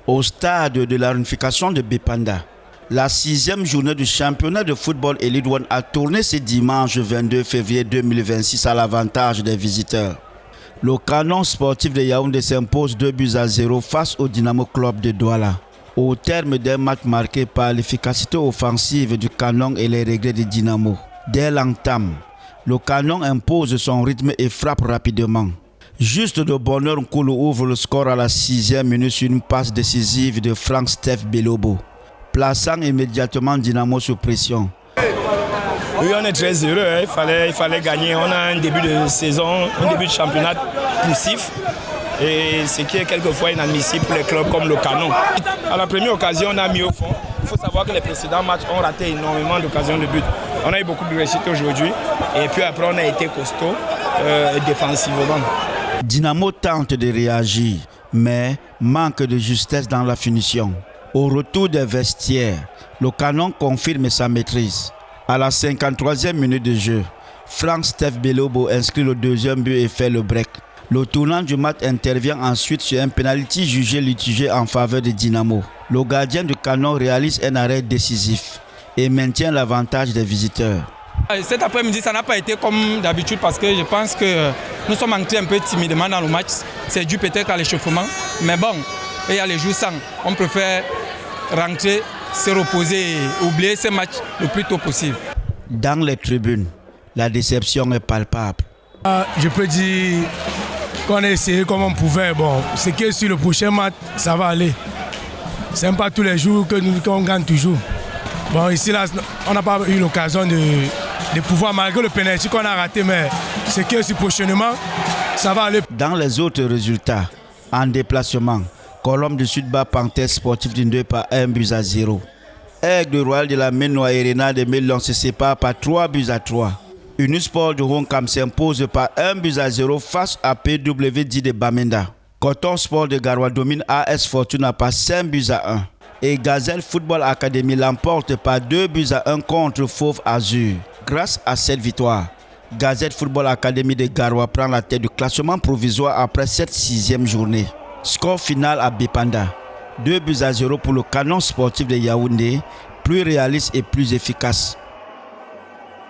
Au stade de la réunification de Bépanda, la 6e journée du championnat de football Elite One a tourné ce dimanche 22 février 2026 à l'avantage des visiteurs. Le Canon sportif de Yaoundé s'impose 2-0 face au Dynamo Club de Douala. Au terme d'un match marqué par l'efficacité offensive du Canon et les regrets du Dynamo. Dès l'entame, le Canon impose son rythme et frappe rapidement. Juste de bonheur, Nkulu ouvre le score à la 6e minute sur une passe décisive de Frank Steph Belobo, plaçant immédiatement Dynamo sous pression. Oui, on est très heureux, il fallait gagner. On a un début de saison, un début de championnat poussif, et ce qui est quelquefois inadmissible pour les clubs comme le Canon. À la première occasion, on a mis au fond. Il faut savoir que les précédents matchs ont raté énormément d'occasions de but. On a eu beaucoup de réussite aujourd'hui, et puis après on a été costaud défensivement. Dynamo tente de réagir, mais manque de justesse dans la finition. Au retour des vestiaires, le Canon confirme sa maîtrise. À la 53e minute de jeu, Frank Steph Belobo inscrit le deuxième but et fait le break. Le tournant du match intervient ensuite sur un penalty jugé litigé en faveur de Dynamo. Le gardien du Canon réalise un arrêt décisif et maintient l'avantage des visiteurs. Cet après-midi, ça n'a pas été comme d'habitude parce que je pense que nous sommes entrés un peu timidement dans le match. C'est dû peut-être à l'échauffement. Mais bon, il y a les jours sans. On préfère rentrer, se reposer et oublier ce match le plus tôt possible. Dans les tribunes, la déception est palpable. Je peux dire qu'on a essayé comme on pouvait. Bon, c'est que sur le prochain match, ça va aller. Ce n'est pas tous les jours qu'on gagne toujours. Bon, ici, là, on n'a pas eu l'occasion de pouvoir, malgré le pénalty qu'on a raté, mais c'est que sur prochainement, ça va aller. Dans les autres résultats, en déplacement, Colombe du Sud bat Panthère Sportif d'Indé par 1-0. Aigle Royal de la Ménois et Renard de Mélon se séparent par 3-3. Unisport de Roncam s'impose par 1-0 face à PWD de Bamenda. Coton Sport de Garoua domine AS Fortuna par 5-1. Et Gazelle Football Academy l'emporte par 2-1 contre Fauve Azur. Grâce à cette victoire, Gazette Football Academy de Garoua prend la tête du classement provisoire après cette 6e journée. Score final à Bépanda, 2-0 pour le Canon sportif de Yaoundé, plus réaliste et plus efficace.